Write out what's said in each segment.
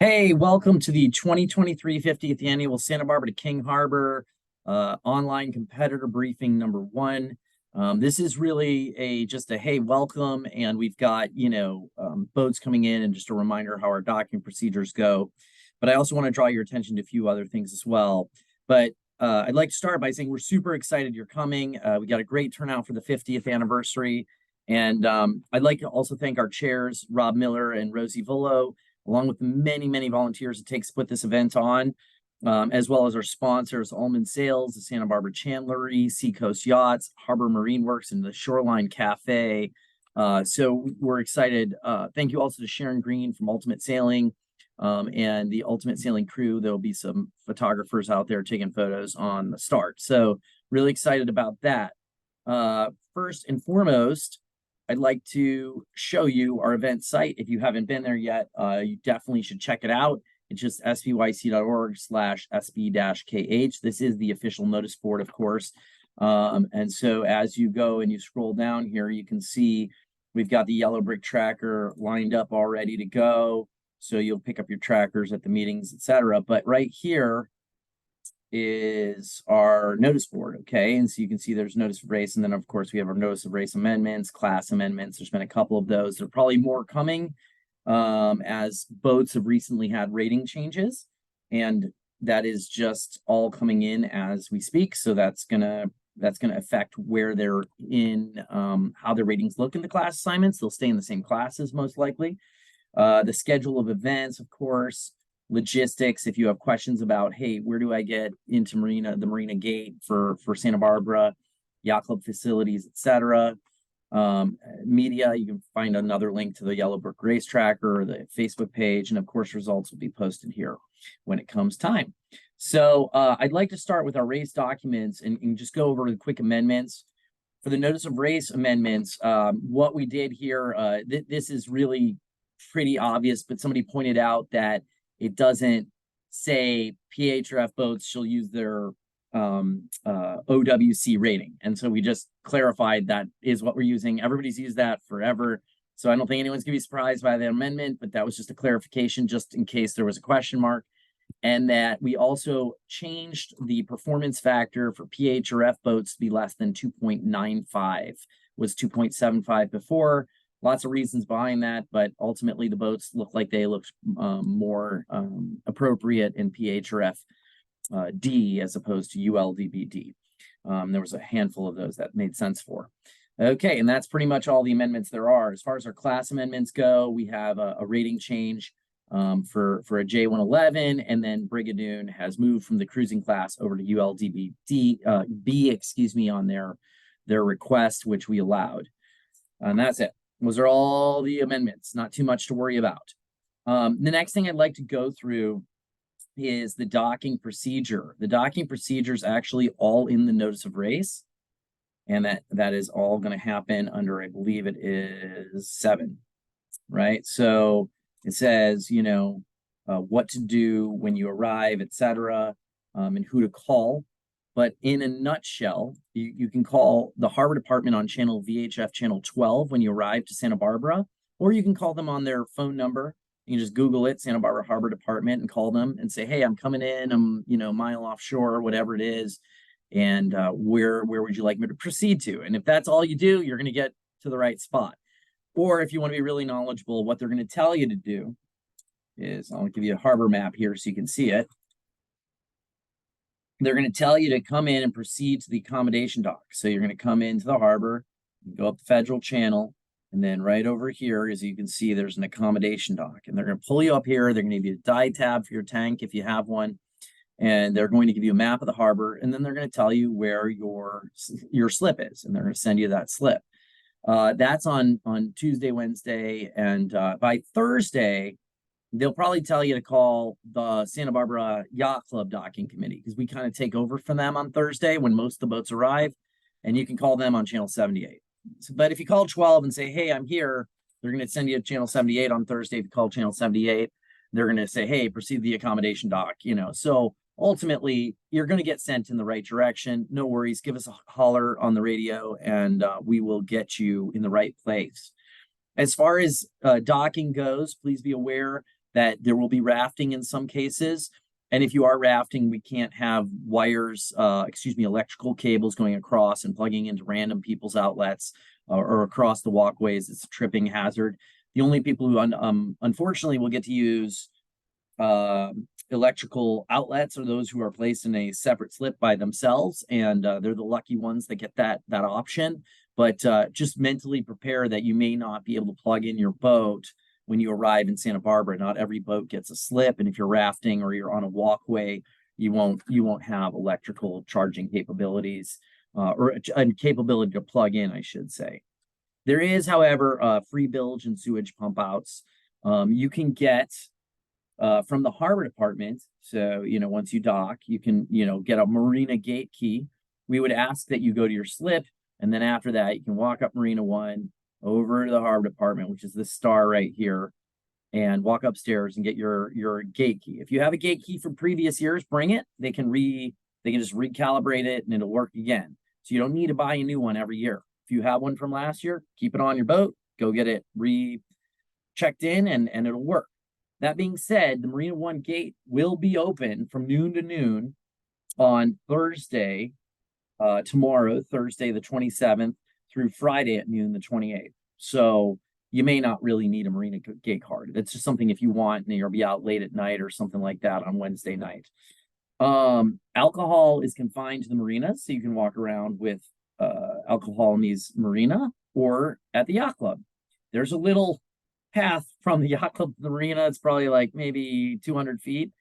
Hey, welcome to the 2023 50th Annual Santa Barbara to King Harbor online competitor briefing number one. This is really just a hey, welcome, and we've got boats coming in, and just a reminder how our docking procedures go. But I also want to draw your attention to a few other things as well. But I'd like to start by saying we're super excited you're coming. We got a great turnout for the 50th anniversary, and I'd like to also thank our chairs, Rob Miller and Rosie Vullo, along with the many, many volunteers it takes to put this event on, as well as our sponsors, Allman Sales, the Santa Barbara Chandlery, Seacoast Yachts, Harbor Marine Works, and the Shoreline Cafe. So we're excited. Thank you also to Sharon Green from Ultimate Sailing and the Ultimate Sailing crew. There'll be some photographers out there taking photos on the start. So really excited about that. First and foremost, I'd like to show you our event site. If you haven't been there yet, you definitely should check it out. It's just sbyc.org/sb-kh. This is the official notice board, of course. And so as you go and you scroll down here, you can see we've got the yellow brick tracker lined up all ready to go. So you'll pick up your trackers at the meetings, etc. But right here is our notice board, okay? And so you can see there's notice of race, and then of course we have our notice of race amendments, class amendments. There's been a couple of those. There are probably more coming as boats have recently had rating changes, and that is just all coming in as we speak. So that's gonna affect where they're in, how their ratings look in the class assignments. They'll stay in the same classes most likely. The schedule of events, of course, logistics. If you have questions about, hey, where do I get into the Marina Gate for Santa Barbara, yacht club facilities, etc. Media, you can find another link to the Yellow Brick Race Tracker or the Facebook page, and of course results will be posted here when it comes time. So I'd like to start with our race documents and just go over the quick amendments. For the notice of race amendments, what we did here, this is really pretty obvious, but somebody pointed out that it doesn't say PHRF boats shall use their OWC rating. And so we just clarified that is what we're using. Everybody's used that forever. So I don't think anyone's going to be surprised by the amendment, but that was just a clarification just in case there was a question mark. And that we also changed the performance factor for PHRF boats to be less than 2.95, was 2.75 before. Lots of reasons behind that, but ultimately the boats look like they look more appropriate in PHRF D as opposed to ULDBD. There was a handful of those that made sense for. Okay, and that's pretty much all the amendments there are. As far as our class amendments go, we have a rating change for a J111, and then Brigadoon has moved from the cruising class over to ULDBD B, excuse me, on their request, which we allowed. And that's it. Those are all the amendments, not too much to worry about. The next thing I'd like to go through is the docking procedure. The docking procedure is actually all in the notice of race, and that is all going to happen under, I believe it is 7, right? So it says, what to do when you arrive, etc., and who to call. But in a nutshell, you can call the Harbor Department on channel VHF channel 12 when you arrive to Santa Barbara, or you can call them on their phone number. You can just Google it, Santa Barbara Harbor Department, and call them and say, hey, I'm coming in, I'm a mile offshore, whatever it is, and where would you like me to proceed to? And if that's all you do, you're going to get to the right spot. Or if you want to be really knowledgeable, what they're going to tell you to do is, I'll give you a harbor map here so you can see it. They're going to tell you to come in and proceed to the accommodation dock. So you're going to come into the harbor, go up the Federal Channel, and then right over here, as you can see, there's an accommodation dock. And they're going to pull you up here. They're going to give you a dive tab for your tank if you have one. And they're going to give you a map of the harbor. And then they're going to tell you where your slip is. And they're going to send you that slip. That's on Tuesday, Wednesday. And by Thursday, they'll probably tell you to call the Santa Barbara Yacht Club Docking Committee, because we kind of take over for them on Thursday when most of the boats arrive, and you can call them on channel 78. But if you call 12 and say, hey, I'm here, they're going to send you to channel 78 on Thursday. If you call channel 78, they're going to say, hey, proceed to the accommodation dock, So ultimately, you're going to get sent in the right direction. No worries. Give us a holler on the radio, and we will get you in the right place. As far as docking goes, please be aware that there will be rafting in some cases. And if you are rafting, we can't have wires, electrical cables going across and plugging into random people's outlets or across the walkways. It's a tripping hazard. The only people who unfortunately will get to use electrical outlets are those who are placed in a separate slip by themselves, and they're the lucky ones that get that option. But just mentally prepare that you may not be able to plug in your boat when you arrive in Santa Barbara. Not every boat gets a slip, and if you're rafting or you're on a walkway, you won't have electrical charging capabilities or a capability to plug in, I should say. There is, however, free bilge and sewage pump outs. You can get from the harbor department. So, once you dock, you can, get a marina gate key. We would ask that you go to your slip, and then after that, you can walk up Marina 1 over to the harbor department, which is this star right here, and walk upstairs and get your gate key. If you have a gate key from previous years, bring it. They can just recalibrate it and it'll work again. So you don't need to buy a new one every year. If you have one from last year, keep it on your boat, go get it checked in, and it'll work. That being said, the Marina 1 gate will be open from noon to noon on Thursday, tomorrow, Thursday the 27th, through Friday at noon the 28th. So you may not really need a Marina gate card. That's just something if you want, and you'll be out late at night or something like that on Wednesday night. Alcohol is confined to the marinas, so you can walk around with alcohol in these marina or at the yacht club. There's a little path from the yacht club to the marina. It's probably like maybe 200 feet,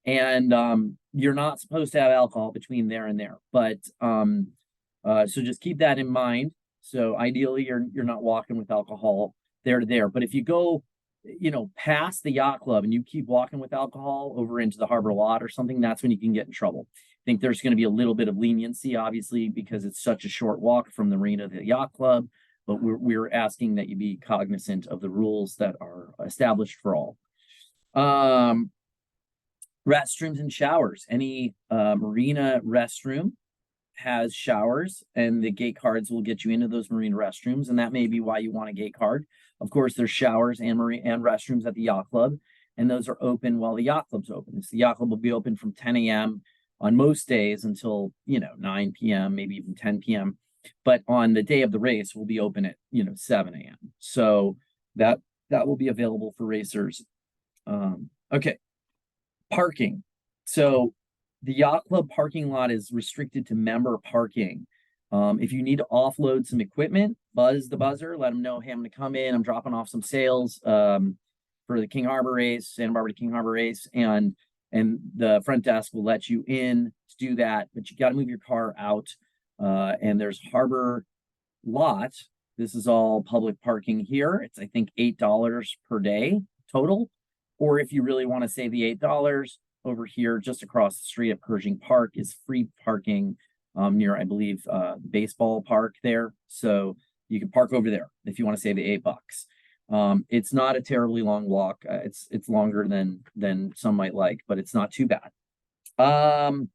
and you're not supposed to have alcohol between there and there. But so just keep that in mind. So ideally, you're not walking with alcohol there to there. But if you go, past the yacht club and you keep walking with alcohol over into the harbor lot or something, that's when you can get in trouble. I think there's going to be a little bit of leniency, obviously, because it's such a short walk from the marina to the yacht club. But we're asking that you be cognizant of the rules that are established for all. Restrooms and showers. Any marina restroom has showers, and the gate cards will get you into those marina restrooms, and that may be why you want a gate card. Of course, there's showers and restrooms at the yacht club, and those are open while the yacht club's open. So the yacht club will be open from 10 a.m. on most days until 9 p.m., maybe even 10 p.m. But on the day of the race, we'll be open at 7 a.m. So that will be available for racers. Okay, parking. So the yacht club parking lot is restricted to member parking. If you need to offload some equipment, buzz the buzzer, let them know, hey, I'm going to come in, I'm dropping off some sales for the King Harbor race, Santa Barbara to King Harbor race, and the front desk will let you in to do that, but you got to move your car out. And there's harbor lot. This is all public parking here. It's, I think, $8 per day total. Or if you really want to save the $8, over here, just across the street at Pershing Park, is free parking near, I believe, the baseball park there. So you can park over there if you want to save the $8. It's not a terribly long walk. It's longer than some might like, but it's not too bad. The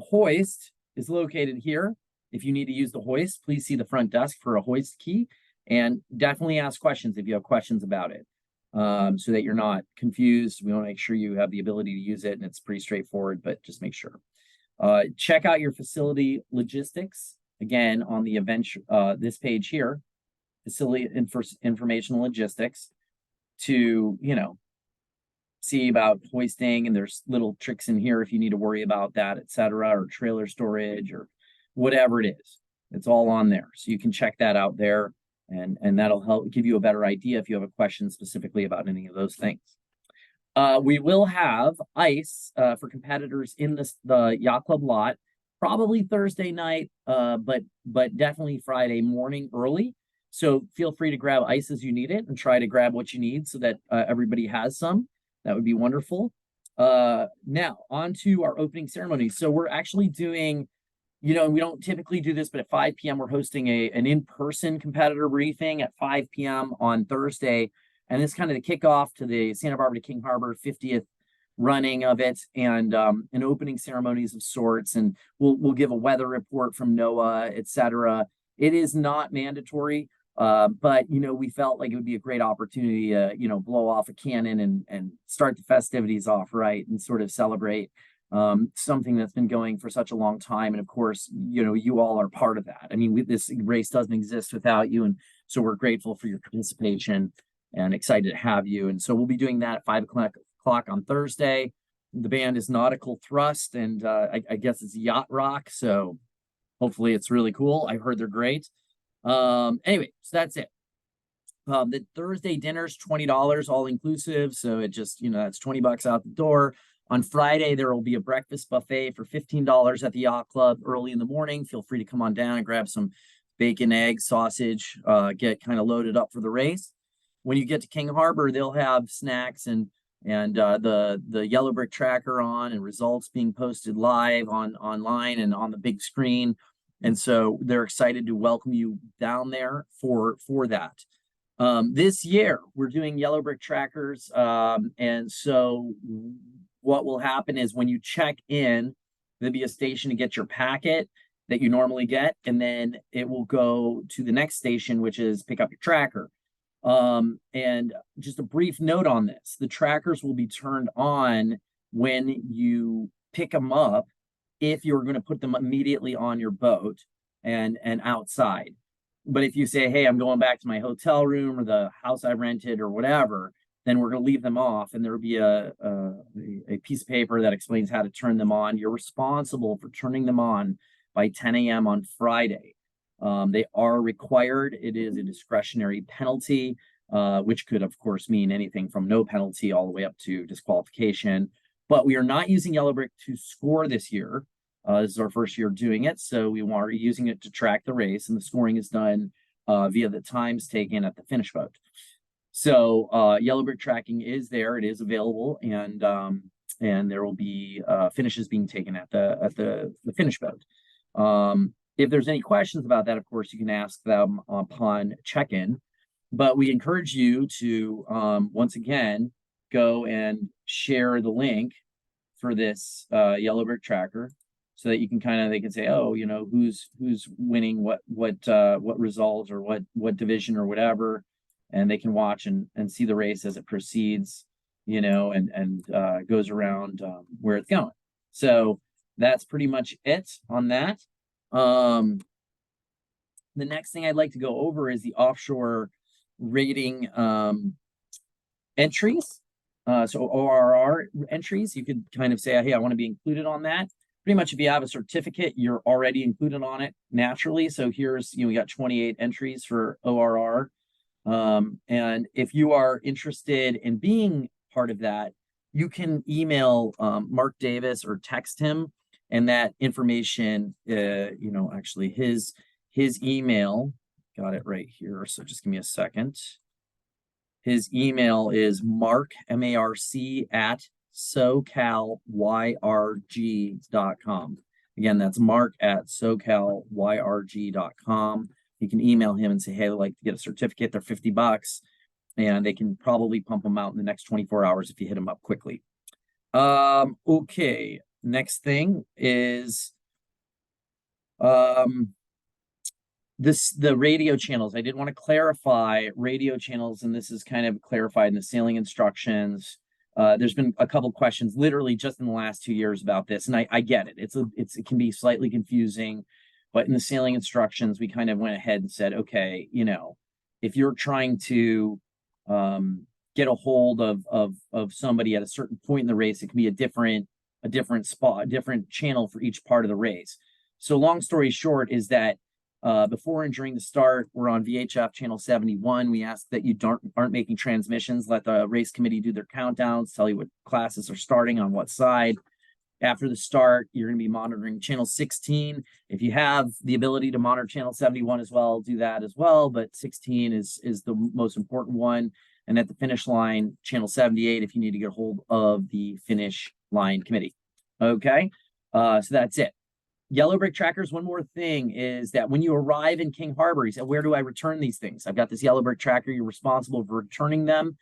hoist is located here. If you need to use the hoist, please see the front desk for a hoist key, and definitely ask questions if you have questions about it, so that you're not confused. We want to make sure you have the ability to use it, and it's pretty straightforward, but just make sure. Check out your facility logistics, again, on the event, this page here, facility informational logistics, to, see about hoisting, and there's little tricks in here if you need to worry about that, etc., or trailer storage or whatever it is. It's all on there, so you can check that out there, and that'll help give you a better idea if you have a question specifically about any of those things. We will have ice for competitors in the yacht club lot, probably Thursday night, but definitely Friday morning early. So feel free to grab ice as you need it, and try to grab what you need so that everybody has some. That would be wonderful. Now on to our opening ceremony. So we're actually doing, we don't typically do this, but at 5 p.m. we're hosting an in-person competitor briefing at 5 p.m. on Thursday. And this is kind of the kickoff to the Santa Barbara to King Harbor 50th running of it, and an opening ceremonies of sorts. And we'll give a weather report from NOAA, etc. It is not mandatory. But, you know, we felt like it would be a great opportunity to, you know, blow off a cannon and start the festivities off right and sort of celebrate something that's been going for such a long time. And of course, you know, you all are part of that. I mean, this race doesn't exist without you. And so we're grateful for your participation and excited to have you. And so we'll be doing that at 5 o'clock on Thursday. The band is Nautical Thrust, and I guess it's yacht rock. So hopefully it's really cool. I've heard they're great. Anyway, so that's it. The Thursday dinner's $20 all inclusive, so it just, you know, that's $20 out the door. On Friday, there will be a breakfast buffet for $15 at the yacht club early in the morning. Feel free to come on down and grab some bacon, eggs, sausage, get kind of loaded up for the race. When you get to King Harbor, they'll have snacks and the yellow brick tracker on, and results being posted live online and on the big screen. And so they're excited to welcome you down there for that. This year we're doing yellow brick trackers. And so what will happen is when you check in, there'll be a station to get your packet that you normally get, and then it will go to the next station, which is pick up your tracker. And just a brief note on this, the trackers will be turned on when you pick them up, if you're going to put them immediately on your boat and outside. But if you say, hey, I'm going back to my hotel room or the house I rented or whatever, then we're going to leave them off, and there will be a piece of paper that explains how to turn them on. You're responsible for turning them on by 10 a.m. on Friday. They are required. It is a discretionary penalty, which could, of course, mean anything from no penalty all the way up to disqualification. But we are not using yellow brick to score this year. This is our first year doing it, so we are using it to track the race, and the scoring is done via the times taken at the finish boat. So yellow brick tracking is there; it is available, and there will be finishes being taken at the finish boat. If there's any questions about that, of course, you can ask them upon check-in. But we encourage you to once again go and share the link for this yellow brick tracker, so that you can they can say, oh, you know, who's winning what result or what division or whatever, and they can watch and see the race as it proceeds, you know, and goes around where it's going. So that's pretty much it on that. The next thing I'd like to go over is the offshore rating entries. So ORR entries, you could kind of say, hey, I want to be included on that. Pretty much if you have a certificate, you're already included on it naturally. So here's, you know, we got 28 entries for ORR. And if you are interested in being part of that, you can email Mark Davis or text him, and that information, you know, actually his email, got it right here. So just give me a second. His email is mark, M-A-R-C, at SoCalYRG.com. Again, that's Mark at SoCalYRG.com. You can email him and say, hey, I'd like to get a certificate. They're $50, and they can probably pump them out in the next 24 hours if you hit them up quickly. Okay, next thing is the radio channels. I did want to clarify radio channels, and this is kind of clarified in the sailing instructions. There's been a couple questions literally just in the last 2 years about this, and I get it. It can be slightly confusing, but in the sailing instructions, we kind of went ahead and said, okay, you know, if you're trying to get a hold of somebody at a certain point in the race, it can be a different spot, a different channel for each part of the race. So long story short is that before and during the start, we're on VHF channel 71. We ask that you aren't making transmissions. Let the race committee do their countdowns, tell you what classes are starting on what side. After the start, you're going to be monitoring channel 16. If you have the ability to monitor channel 71 as well, do that as well. But 16 is the most important one. And at the finish line, channel 78, if you need to get a hold of the finish line committee. Okay, so that's it. Yellow brick trackers, one more thing is that when you arrive in King Harbor, you say, where do I return these things? I've got this yellow brick tracker. You're responsible for returning them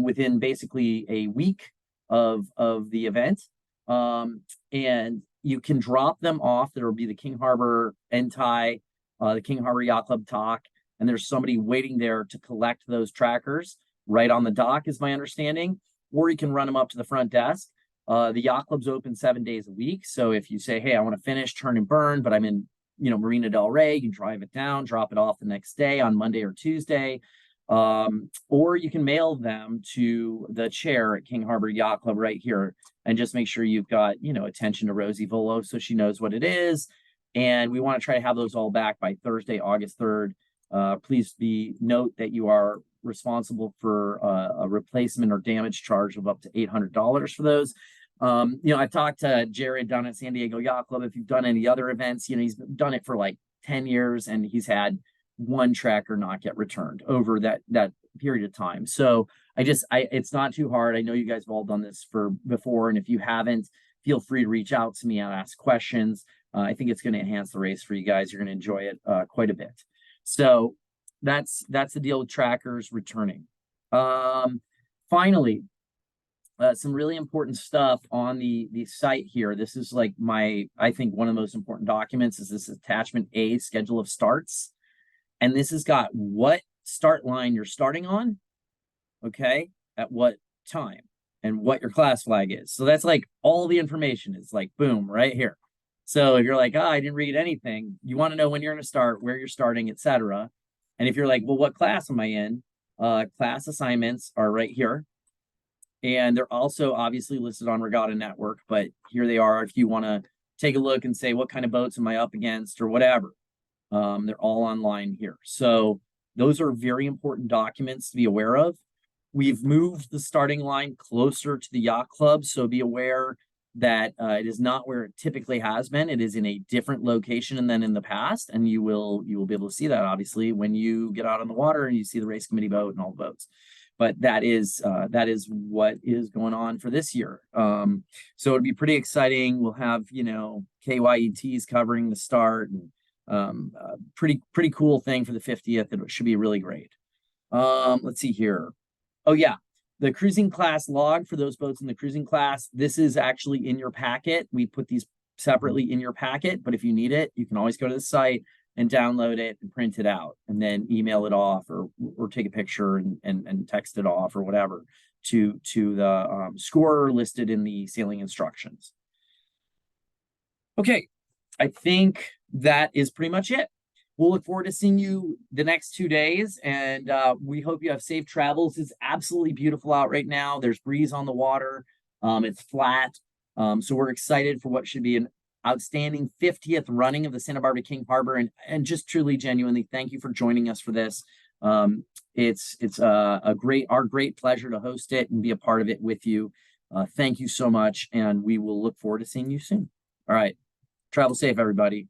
within basically a week of the event. And you can drop them off. There will be the King Harbor end tie, the King Harbor Yacht Club talk, and there's somebody waiting there to collect those trackers right on the dock, is my understanding, or you can run them up to the front desk. The yacht club's open 7 days a week. So if you say, hey, I want to finish turn and burn, but I'm in, Marina Del Rey, you can drive it down, drop it off the next day on Monday or Tuesday. Or you can mail them to the chair at King Harbor Yacht Club right here, and just make sure you've got, attention to Rosie Volo so she knows what it is. And we want to try to have those all back by Thursday, August 3rd. Please note that you are responsible for a replacement or damage charge of up to $800 for those. I talked to Jared down at San Diego Yacht Club. If you've done any other events, he's done it for like 10 years and he's had one tracker not get returned over that period of time. So it's not too hard. I know you guys have all done this before, and if you haven't, feel free to reach out to me and ask questions. I think it's going to enhance the race for you guys. You're going to enjoy it quite a bit. So that's the deal with trackers returning. Finally, some really important stuff on the site here. This is like I think one of the most important documents is this attachment A, schedule of starts. And this has got what start line you're starting on, okay, at what time, and what your class flag is. So that's like all the information is like, boom, right here. So if you're like, I didn't read anything, you want to know when you're going to start, where you're starting, etc. And if you're like, well, what class am I in? Class assignments are right here. And they're also obviously listed on Regatta Network, but here they are if you want to take a look and say, what kind of boats am I up against or whatever. They're all online here. So those are very important documents to be aware of. We've moved the starting line closer to the yacht club, so be aware that it is not where it typically has been. It is in a different location than in the past, and you will be able to see that obviously when you get out on the water and you see the race committee boat and all the boats. But that is what is going on for this year. So it'd be pretty exciting. We'll have KYETs covering the start, and pretty cool thing for the 50th. It should be really great. Let's see here. Oh yeah, the cruising class log for those boats in the cruising class. This is actually in your packet. We put these separately in your packet, but if you need it, you can always go to the site and download it and print it out, and then email it off, or take a picture and text it off, or whatever, to the scorer listed in the sailing instructions. Okay, I think that is pretty much it. We'll look forward to seeing you the next 2 days, and we hope you have safe travels. It's absolutely beautiful out right now. There's breeze on the water. It's flat. So we're excited for what should be an outstanding 50th running of the Santa Barbara King Harbor, and just truly, genuinely, thank you for joining us for this. It's our great pleasure to host it and be a part of it with you. Thank you so much, and we will look forward to seeing you soon. All right. Travel safe, everybody.